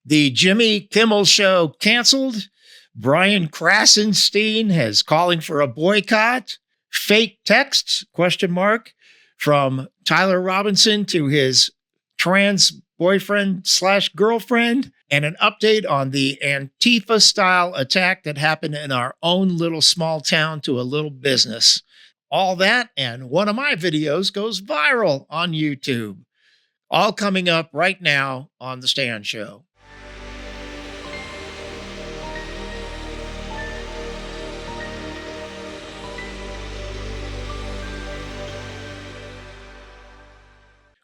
The Jimmy Kimmel show canceled. Brian Krasenstein is calling for a boycott. Fake texts, ? From Tyler Robinson to his trans boyfriend / girlfriend, and an update on the Antifa style attack that happened in our own little small town to a little business. All that and one of my videos goes viral on YouTube. All coming up right now on The Stan Show.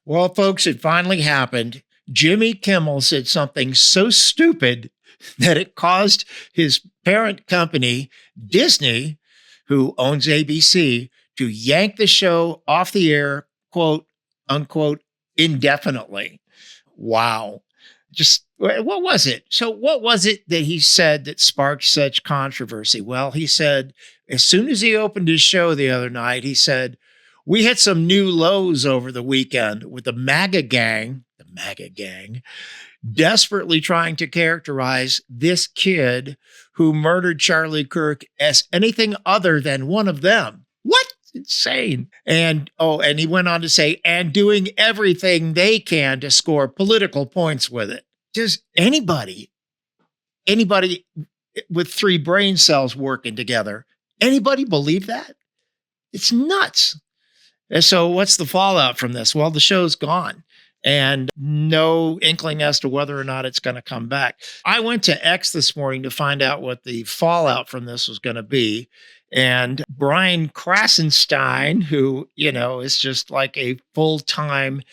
Well, folks, it finally happened. Jimmy Kimmel said something so stupid that it caused his parent company, Disney, who owns ABC, to yank the show off the air, quote unquote, indefinitely. Wow. Just what was it? So what was it that he said that sparked such controversy? Well, he said, as soon as he opened his show the other night, he said, we hit some new lows over the weekend with the MAGA gang, desperately trying to characterize this kid who murdered Charlie Kirk as anything other than one of them. What? Insane. And he went on to say, and doing everything they can to score political points with it. Does anybody with 3 brain cells working together, anybody believe that? It's nuts. And so what's the fallout from this? Well, the show's gone and no inkling as to whether or not it's going to come back. I went to X this morning to find out what the fallout from this was going to be. And Brian Krasenstein, who, is just like a full-time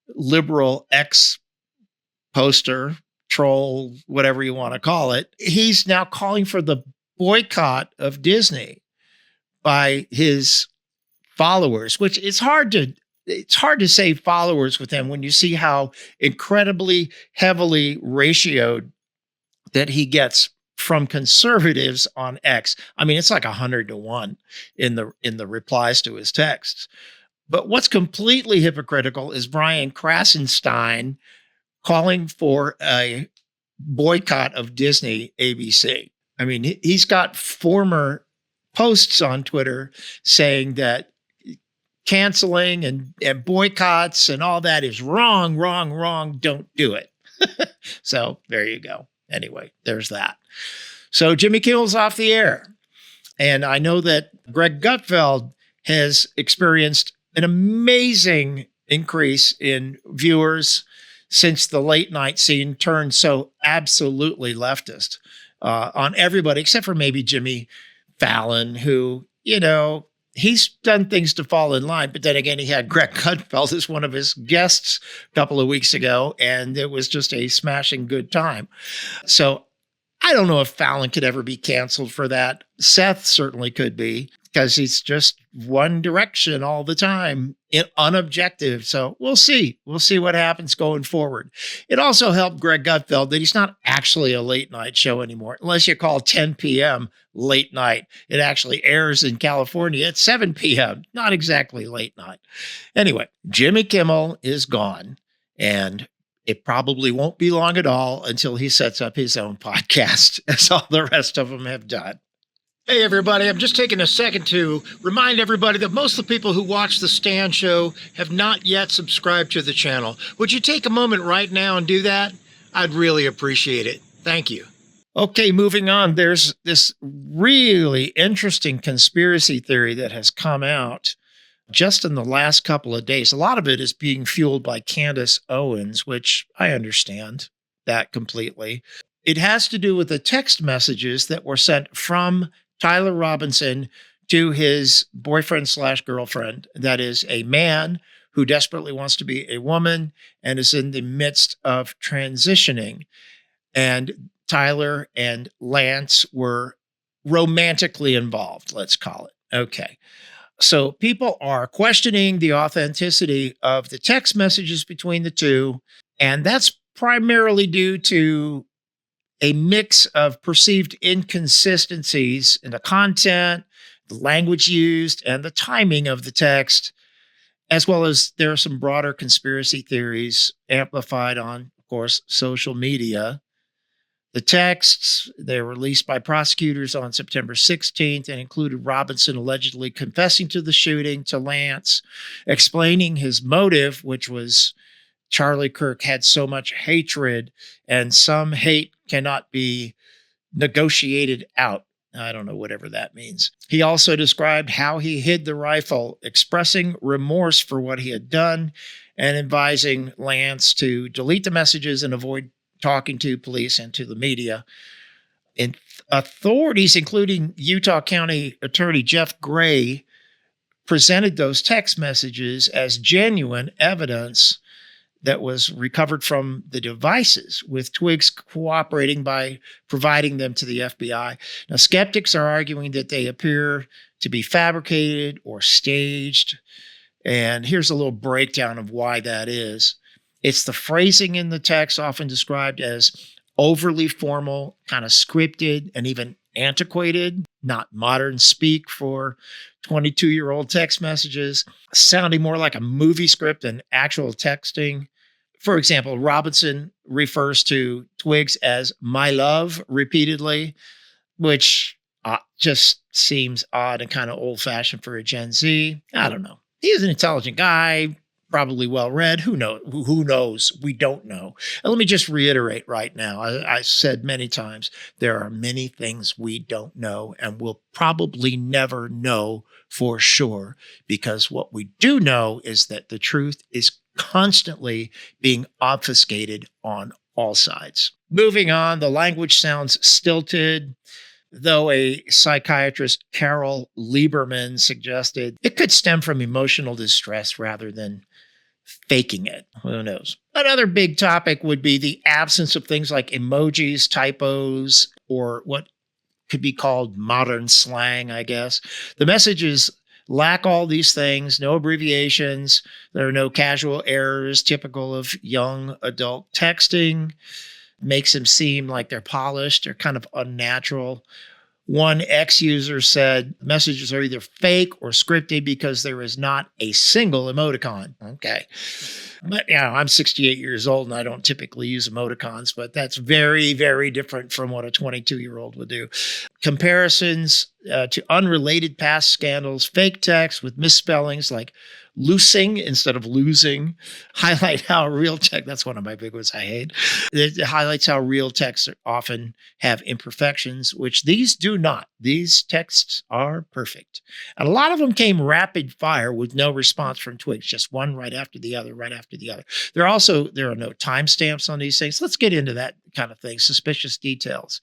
liberal poster, troll, whatever you want to call it, he's now calling for the boycott of Disney by his followers, which it's hard to say followers with him when you see how incredibly heavily ratioed that he gets from conservatives on X. I mean, it's like 100-1 in the replies to his texts. But what's completely hypocritical is Brian Krasenstein calling for a boycott of Disney ABC. I mean, he's got former posts on Twitter saying that canceling and boycotts and all that is wrong, don't do it. So there you go. Anyway, there's that. So Jimmy Kimmel's off the air. And I know that Greg Gutfeld has experienced an amazing increase in viewers since the late night scene turned so absolutely leftist on everybody, except for maybe Jimmy Fallon, who, he's done things to fall in line, but then again, he had Greg Gutfeld as one of his guests a couple of weeks ago, and it was just a smashing good time. So I don't know if Fallon could ever be canceled for that. Seth certainly could be, because he's just one direction all the time, unobjective. So we'll see. We'll see what happens going forward. It also helped Greg Gutfeld that he's not actually a late night show anymore, unless you call 10 p.m. late night. It actually airs in California at 7 p.m., not exactly late night. Anyway, Jimmy Kimmel is gone, and it probably won't be long at all until he sets up his own podcast, as all the rest of them have done. Hey, everybody. I'm just taking a second to remind everybody that most of the people who watch The Stan Show have not yet subscribed to the channel. Would you take a moment right now and do that? I'd really appreciate it. Thank you. Okay, moving on. There's this really interesting conspiracy theory that has come out just in the last couple of days. A lot of it is being fueled by Candace Owens, which I understand that completely. It has to do with the text messages that were sent from Tyler Robinson to his boyfriend / girlfriend. That is a man who desperately wants to be a woman and is in the midst of transitioning. And Tyler and Lance were romantically involved, let's call it. Okay. So people are questioning the authenticity of the text messages between the two. And that's primarily due to a mix of perceived inconsistencies in the content, the language used, and the timing of the text, as well as there are some broader conspiracy theories amplified on course, social media. The texts, they were released by prosecutors on September 16th and included Robinson allegedly confessing to the shooting to Lance, explaining his motive, which was Charlie Kirk had so much hatred, and some hate cannot be negotiated out. I don't know, whatever that means. He also described how he hid the rifle, expressing remorse for what he had done and advising Lance to delete the messages and avoid talking to police and to the media. And authorities, including Utah County Attorney Jeff Gray, presented those text messages as genuine evidence that was recovered from the devices, with Twiggs cooperating by providing them to the FBI. Now, skeptics are arguing that they appear to be fabricated or staged. And here's a little breakdown of why that is. It's the phrasing in the text, often described as overly formal, kind of scripted, and even antiquated, not modern speak for 22-year-old text messages, sounding more like a movie script than actual texting. For example, Robinson refers to Twiggs as my love repeatedly, which just seems odd and kind of old-fashioned for a Gen Z. I don't know. He's an intelligent guy, probably well-read. Who knows? Who knows? We don't know. And let me just reiterate right now. I said many times, there are many things we don't know and we'll probably never know for sure, because what we do know is that the truth is constantly being obfuscated on all sides. Moving on, the language sounds stilted, though a psychiatrist, Carol Lieberman, suggested it could stem from emotional distress rather than faking it. Who knows? Another big topic would be the absence of things like emojis, typos, or what could be called modern slang, I guess. The messages lack all these things, no abbreviations. There are no casual errors typical of young adult texting. Makes them seem like they're polished or kind of unnatural. One ex-user said messages are either fake or scripted because there is not a single emoticon. Okay. But, I'm 68 years old and I don't typically use emoticons, but that's very, very different from what a 22-year-old would do. Comparisons to unrelated past scandals, fake text with misspellings like loosing instead of losing, highlight how real text, that's one of my big ones I hate. It highlights how real texts often have imperfections, which these do not. These texts are perfect. And a lot of them came rapid fire with no response from Twiggs, just one right after the other, right after the other. There are no timestamps on these things. Let's get into that kind of thing, suspicious details.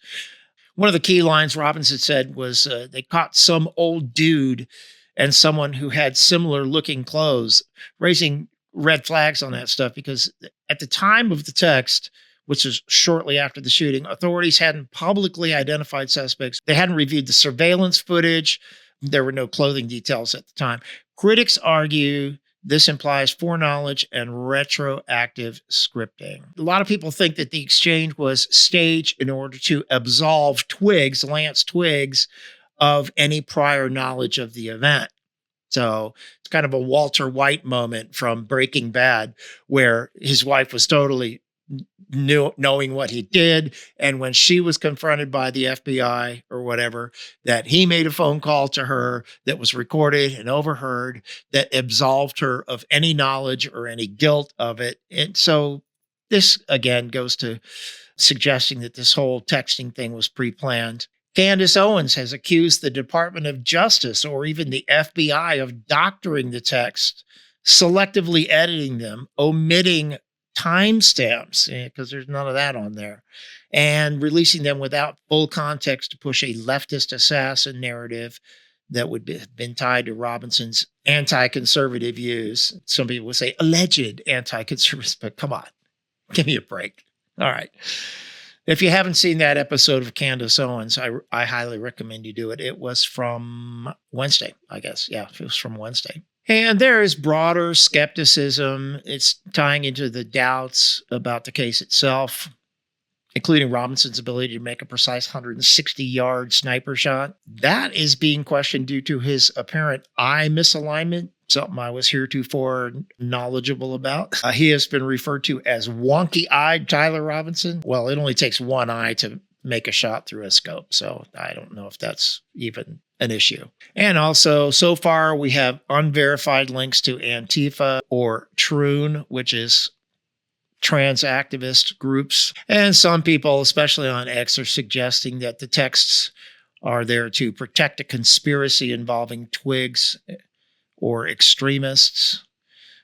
One of the key lines Robinson said was they caught some old dude and someone who had similar looking clothes, raising red flags on that stuff, because at the time of the text, which was shortly after the shooting, authorities hadn't publicly identified suspects. They hadn't reviewed the surveillance footage. There were no clothing details at the time. Critics argue this implies foreknowledge and retroactive scripting. A lot of people think that the exchange was staged in order to absolve Lance Twiggs, of any prior knowledge of the event. So it's kind of a Walter White moment from Breaking Bad, where his wife was totally knowing what he did. And when she was confronted by the FBI or whatever, that he made a phone call to her that was recorded and overheard that absolved her of any knowledge or any guilt of it. And so this, again, goes to suggesting that this whole texting thing was pre-planned. Candace Owens has accused the Department of Justice or even the FBI of doctoring the text, selectively editing them, omitting timestamps, because there's none of that on there, and releasing them without full context to push a leftist assassin narrative that would have been tied to Robinson's anti-conservative views. Some people would say alleged anti-conservative, but come on, give me a break. All right. If you haven't seen that episode of Candace Owens, I highly recommend you do it. It was from Wednesday, I guess. Yeah, it was from Wednesday. And there is broader skepticism. It's tying into the doubts about the case itself. including Robinson's ability to make a precise 160-yard sniper shot. That is being questioned due to his apparent eye misalignment, something I was heretofore knowledgeable about. He has been referred to as wonky-eyed Tyler Robinson. Well, it only takes one eye to make a shot through a scope, so I don't know if that's even an issue. And also, so far, we have unverified links to Antifa or Troon, which is trans activist groups. And some people, especially on X, are suggesting that the texts are there to protect a conspiracy involving Twigs or extremists,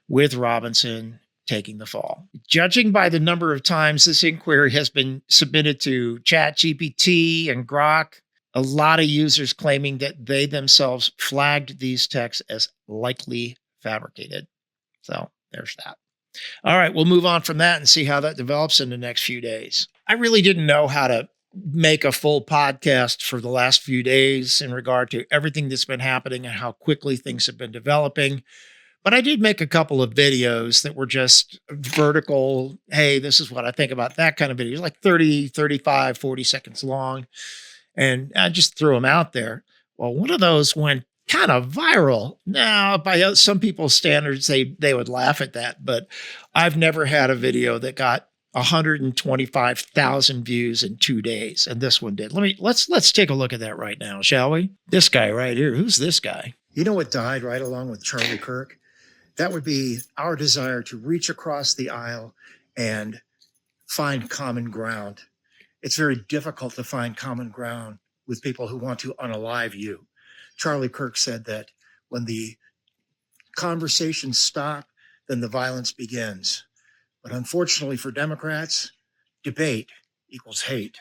with Robinson taking the fall. Judging by the number of times this inquiry has been submitted to ChatGPT and Grok, a lot of users claiming that they themselves flagged these texts as likely fabricated. So there's that. All right, we'll move on from that and see how that develops in the next few days. I really didn't know how to make a full podcast for the last few days in regard to everything that's been happening and how quickly things have been developing. But I did make a couple of videos that were just vertical. Hey, this is what I think about that kind of videos, like 30, 35, 40 seconds long. And I just threw them out there. Well, one of those went kind of viral. Now, by some people's standards, they would laugh at that, but I've never had a video that got 125,000 views in 2 days, and this one did. Let's take a look at that right now, shall we? This guy right here. Who's this guy? You know what died right along with Charlie Kirk? That would be our desire to reach across the aisle and find common ground. It's very difficult to find common ground with people who want to unalive you. Charlie Kirk said that when the conversations stop, then the violence begins. But unfortunately for Democrats, debate equals hate.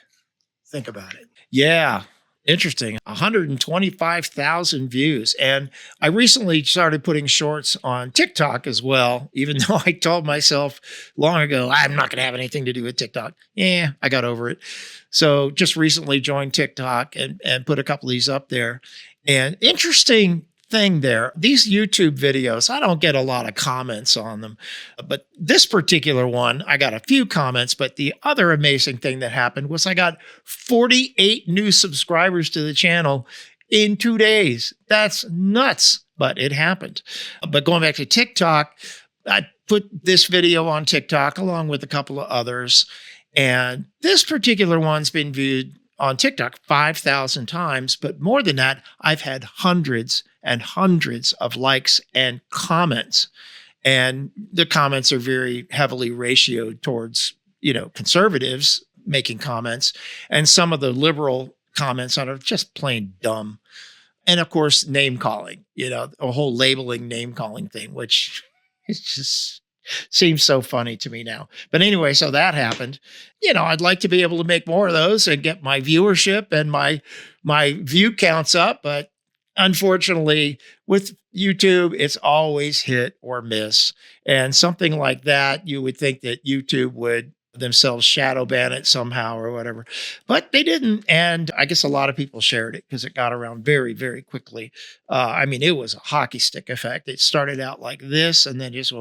Think about it. Yeah, interesting. 125,000 views. And I recently started putting shorts on TikTok as well, even though I told myself long ago, I'm not going to have anything to do with TikTok. Yeah, I got over it. So just recently joined TikTok and put a couple of these up there. And interesting thing there, these YouTube videos, I don't get a lot of comments on them, but this particular one, I got a few comments, but the other amazing thing that happened was I got 48 new subscribers to the channel in 2 days. That's nuts, but it happened. But going back to TikTok, I put this video on TikTok along with a couple of others, and this particular one's been viewed on TikTok 5,000 times, but more than that, I've had hundreds and hundreds of likes and comments. And the comments are very heavily ratioed towards, conservatives making comments. And some of the liberal comments are just plain dumb. And of course, name calling, a whole labeling name calling thing, which is just seems so funny to me now. But anyway, so that happened. I'd like to be able to make more of those and get my viewership and my view counts up. But unfortunately, with YouTube, it's always hit or miss. And something like that, you would think that YouTube would themselves shadow ban it somehow or whatever, but they didn't. And I guess a lot of people shared it because it got around very, very quickly. It was a hockey stick effect. It started out like this and then just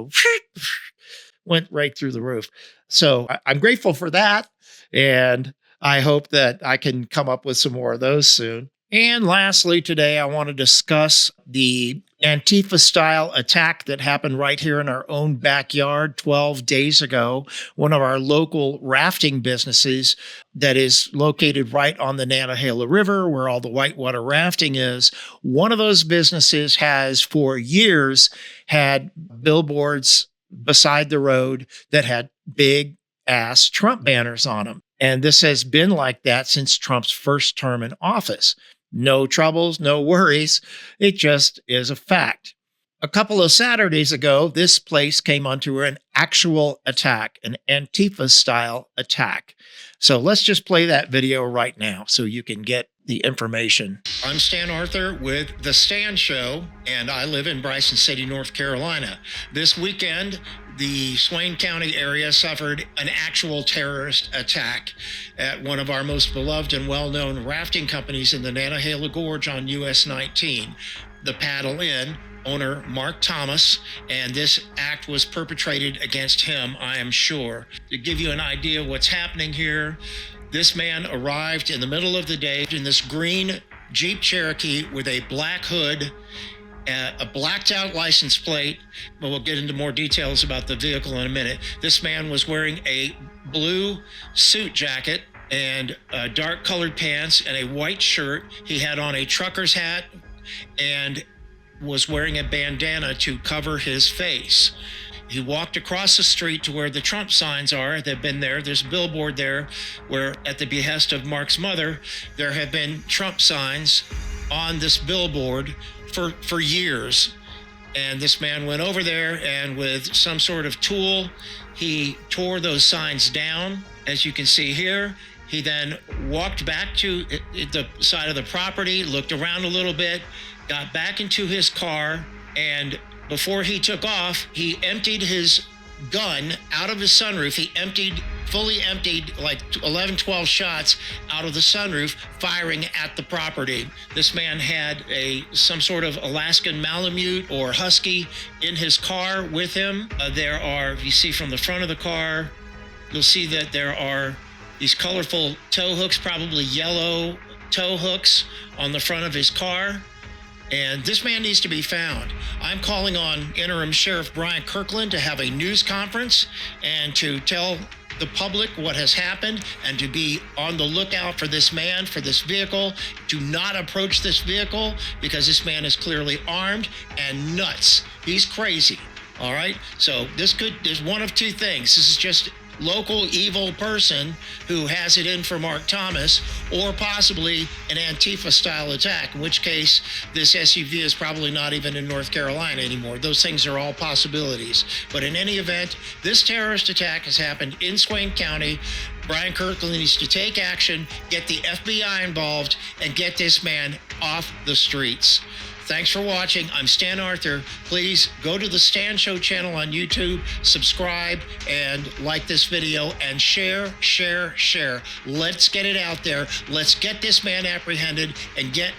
went right through the roof. So I'm grateful for that. And I hope that I can come up with some more of those soon. And lastly, today, I want to discuss the Antifa-style attack that happened right here in our own backyard 12 days ago. One of our local rafting businesses that is located right on the Nantahala River, where all the whitewater rafting is. One of those businesses has, for years, had billboards beside the road that had big-ass Trump banners on them. And this has been like that since Trump's first term in office. No troubles, no worries. It just is a fact. A couple of Saturdays ago, this place came onto an actual attack, an Antifa-style attack. So let's just play that video right now so you can get the information. I'm Stan Arthur with The Stan Show, and I live in Bryson City, North Carolina. This weekend, the Swain County area suffered an actual terrorist attack at one of our most beloved and well-known rafting companies in the Nantahala Gorge on US 19, the Paddle Inn, owner Mark Thomas, and this act was perpetrated against him, I am sure. To give you an idea of what's happening here, this man arrived in the middle of the day in this green Jeep Cherokee with a black hood, a blacked out license plate, but we'll get into more details about the vehicle in a minute. This man was wearing a blue suit jacket and dark colored pants and a white shirt. He had on a trucker's hat and was wearing a bandana to cover his face. He walked across the street to where the Trump signs are. They've been there. There's a billboard there where, at the behest of Mark's mother, there have been Trump signs on this billboard for years. And this man went over there and with some sort of tool, he tore those signs down, as you can see here. He then walked back to the side of the property, looked around a little bit, got back into his car, and before he took off, he emptied his gun out of his sunroof. He fully emptied like 11, 12 shots out of the sunroof, firing at the property. This man had some sort of Alaskan Malamute or Husky in his car with him. You see from the front of the car, you'll see that there are these colorful tow hooks, probably yellow tow hooks on the front of his car. And this man needs to be found. I'm calling on Interim Sheriff Brian Kirkland to have a news conference and to tell the public what has happened and to be on the lookout for this man, for this vehicle. Do not approach this vehicle because this man is clearly armed and nuts. He's crazy. All right. So there's one of two things. This is just local evil person who has it in for Mark Thomas, or possibly an Antifa-style attack, in which case this SUV is probably not even in North Carolina anymore. Those things are all possibilities. But in any event, this terrorist attack has happened in Swain County. Brian Kirkland needs to take action, get the FBI involved, and get this man off the streets. Thanks for watching. I'm Stan Arthur. Please go to the Stan Show channel on YouTube, subscribe, and like this video, and share. Let's get it out there. Let's get this man apprehended and get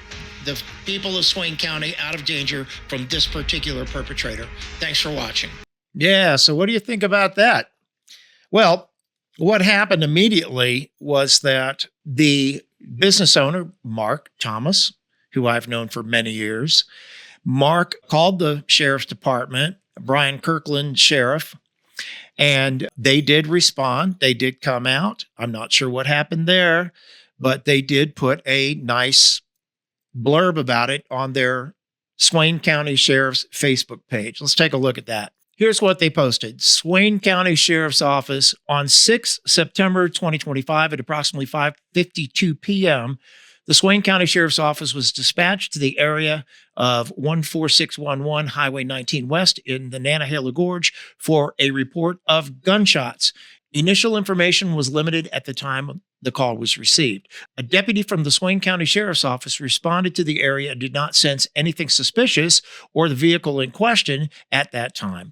the people of Swain County out of danger from this particular perpetrator. Thanks for watching. Yeah, so what do you think about that? Well, what happened immediately was that the business owner, Mark Thomas, who I've known for many years, Mark called the sheriff's department, Brian Kirkland sheriff, and they did respond. They did come out. I'm not sure what happened there, but they did put a nice blurb about it on their Swain County Sheriff's Facebook page. Let's take a look at that. Here's what they posted. Swain County Sheriff's Office on 6 September 2025 at approximately 5:52 p.m., the Swain County Sheriff's Office was dispatched to the area of 14611 Highway 19 West in the Nantahala Gorge for a report of gunshots. Initial information was limited at the time the call was received. A deputy from the Swain County Sheriff's Office responded to the area and did not sense anything suspicious or the vehicle in question at that time.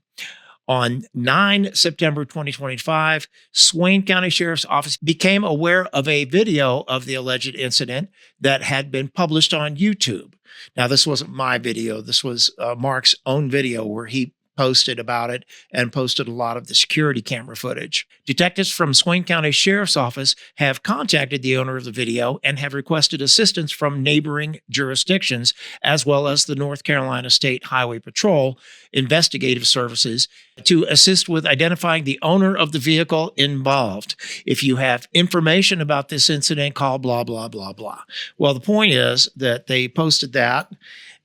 On 9 September 2025, Swain County Sheriff's Office became aware of a video of the alleged incident that had been published on YouTube. Now, this wasn't my video. This was Mark's own video where he posted about it and posted a lot of the security camera footage. Detectives from Swain County Sheriff's Office have contacted the owner of the video and have requested assistance from neighboring jurisdictions, as well as the North Carolina State Highway Patrol Investigative Services, to assist with identifying the owner of the vehicle involved. If you have information about this incident, call blah, blah, blah, blah. Well, the point is that they posted that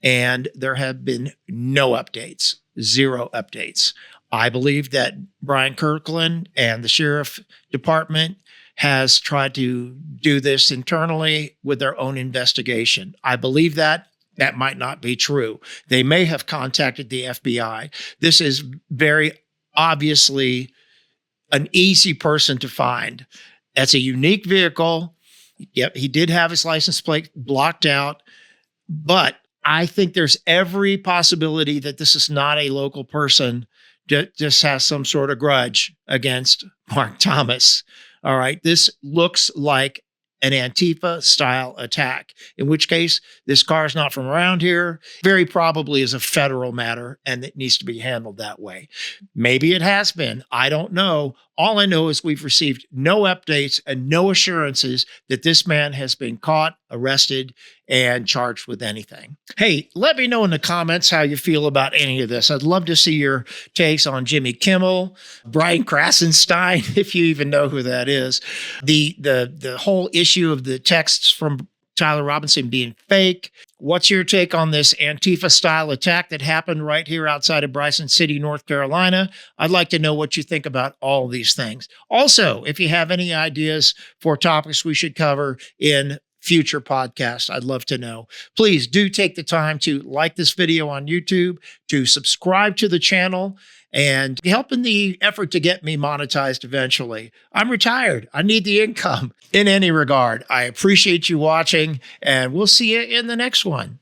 and there have been no updates. Zero updates. I believe that Brian Kirkland and the sheriff department has tried to do this internally with their own investigation. I believe that might not be true. They may have contacted the FBI. This is very obviously an easy person to find. That's a unique vehicle. Yep, he did have his license plate blocked out, but I think there's every possibility that this is not a local person that just has some sort of grudge against Mark Thomas. All right. This looks like an Antifa style attack, in which case this car is not from around here, very probably is a federal matter and it needs to be handled that way. Maybe it has been. I don't know. All I know is we've received no updates and no assurances that this man has been caught, arrested, and charged with anything. Hey, let me know in the comments how you feel about any of this. I'd love to see your takes on Jimmy Kimmel, Brian Krasenstein, if you even know who that is, the whole issue of the texts from Tyler Robinson being fake. What's your take on this Antifa-style attack that happened right here outside of Bryson City, North Carolina? I'd like to know what you think about all these things. Also, if you have any ideas for topics we should cover in future podcasts, I'd love to know. Please do take the time to like this video on YouTube, to subscribe to the channel, and help in the effort to get me monetized eventually. I'm retired. I need the income in any regard. I appreciate you watching, and we'll see you in the next one.